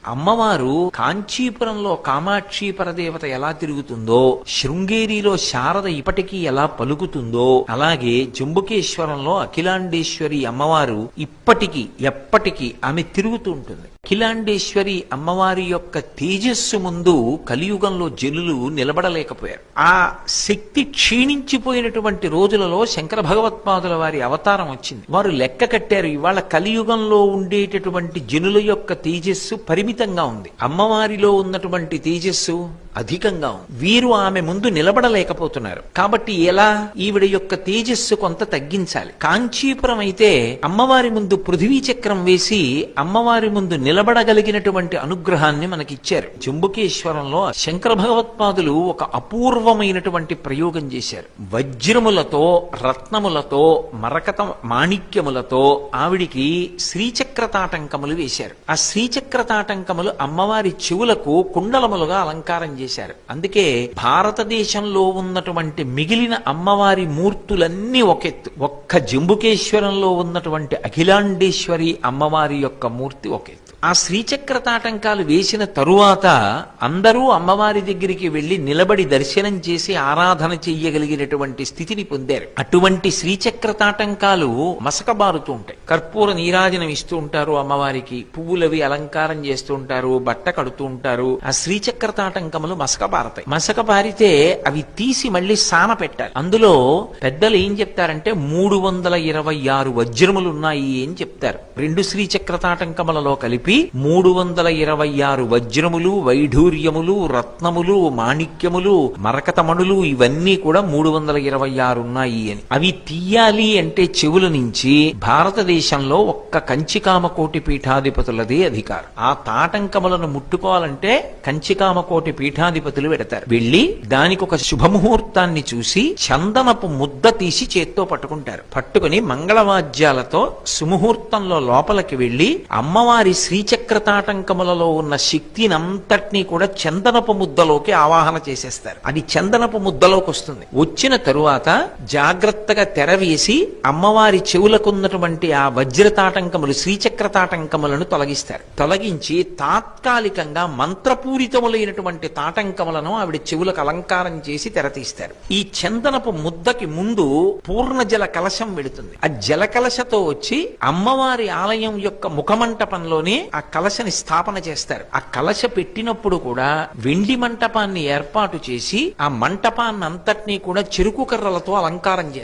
అమ్మవారు కాంచీపురంలో కామాక్షి పరదేవత ఎలా తిరుగుతుందో, శృంగేరిలో శారద ఇప్పటికీ ఎలా పలుకుతుందో, అలాగే జంబుకేశ్వరంలో అఖిలాండేశ్వరి అమ్మవారు ఇప్పటికీ ఎప్పటికీ ఆమె తిరుగుతూ ఉంటుంది. అఖిలాండేశ్వరి అమ్మవారి యొక్క తేజస్సు ముందు కలియుగంలో జనులు నిలబడలేకపోయారు. ఆ శక్తి క్షీణించిపోయినటువంటి రోజులలో శంకర భగవత్పాదుల వారి అవతారం వచ్చింది. వారు లెక్క కట్టారు, ఇవాళ కలియుగంలో ఉండేటటువంటి జనుల యొక్క తేజస్సు పరిమితంగా ఉంది, అమ్మవారిలో ఉన్నటువంటి తేజస్సు అధికంగా ఉంది. వీరు ఆమె ముందు నిలబడలేకపోతున్నారు. కాబట్టి ఎలా ఈవిడ యొక్క తేజస్సు కొంత తగ్గించాలి. కాంచీపురం అయితే అమ్మవారి ముందు పృథివీ చక్రం వేసి అమ్మవారి ముందు నిలబడగలిగినటువంటి అనుగ్రహాన్ని మనకిచ్చారు. జంబుకేశ్వరంలో శంకర భగవత్పాదులు ఒక అపూర్వమైనటువంటి ప్రయోగం చేశారు. వజ్రములతో, రత్నములతో, మరకత మాణిక్యములతో ఆవిడికి శ్రీచక్ర తాటంకములు వేశారు. ఆ శ్రీచక్ర తాటంకములు అమ్మవారి చెవులకు కుండలములుగా అలంకారం చేశారు. అందుకే భారతదేశంలో ఉన్నటువంటి మిగిలిన అమ్మవారి మూర్తులన్నీ ఒకెత్తు, ఒక్క జంబుకేశ్వరంలో ఉన్నటువంటి అఖిలాండేశ్వరి అమ్మవారి యొక్క మూర్తి ఒకెత్తు. ఆ శ్రీచక్ర తాటంకాలు వేసిన తరువాత అందరూ అమ్మవారి దగ్గరికి వెళ్లి నిలబడి దర్శనం చేసి ఆరాధన చెయ్యగలిగినటువంటి స్థితిని పొందారు. అటువంటి శ్రీచక్ర తాటంకాలు మసకబారుతూ ఉంటాయి. కర్పూర నీరాజనం ఇస్తూ ఉంటారు, అమ్మవారికి పువ్వులవి అలంకారం చేస్తూ ఉంటారు, బట్ట కడుతూ ఉంటారు. ఆ శ్రీచక్ర తాటంకములు మసకబారతాయి. మసకబారితే అవి తీసి మళ్లీ సాన పెట్టాలి. అందులో పెద్దలు ఏం చెప్తారంటే 326 వజ్రములు ఉన్నాయి అని చెప్తారు. రెండు శ్రీచక్ర తాటంకములలో కలిపి 326 వజ్రములు, వైఢూర్యములు, రత్నములు, మాణిక్యములు, మరకతమణులు ఇవన్నీ కూడా 326 ఉన్నాయి అని. అవి తీయాలి అంటే చెవుల నుంచి భారతదేశంలో ఒక్క కంచికామకోటి పీఠాధిపతులదే అధికారం. ఆ తాటంకములను ముట్టుకోవాలంటే కంచికామకోటి పీఠాధిపతులు పెడతారు. వెళ్లి దానికి ఒక శుభముహూర్తాన్ని చూసి చందనపు ముద్ద తీసి చేత్తో పట్టుకుంటారు. పట్టుకుని మంగళవాద్యాలతో సుముహూర్తంలో లోపలికి వెళ్లి అమ్మవారి శ్రీచక్ర తాటంకములలో ఉన్న శక్తినంతటినీ కూడా చందనపు ముద్దలోకి ఆవాహన చేసేస్తారు. అది చందనపు ముద్దలోకి వస్తుంది. వచ్చిన తరువాత జాగ్రత్తగా తెరవేసి అమ్మవారి చెవులకున్నటువంటి ఆ వజ్ర తాటంకములు, శ్రీచక్ర తాటంకములను తొలగిస్తారు. తొలగించి తాత్కాలికంగా మంత్రపూరితములైనటువంటి తాటంకములను ఆవిడ చెవులకు అలంకారం చేసి తెరతీస్తారు. ఈ చందనపు ముద్దకి ముందు పూర్ణ జల కలశం వెడుతుంది. ఆ జల కలశతో వచ్చి అమ్మవారి ఆలయం యొక్క ముఖమంటపంలోనే ఆ కలశని స్థాపన చేస్తారు. ఆ కలశ పెట్టినప్పుడు కూడా వెండి మంటపాన్ని ఏర్పాటు చేసి ఆ మంటపాన్నంతటినీ కూడా చెరుకు కర్రలతో అలంకారం చేస్తారు.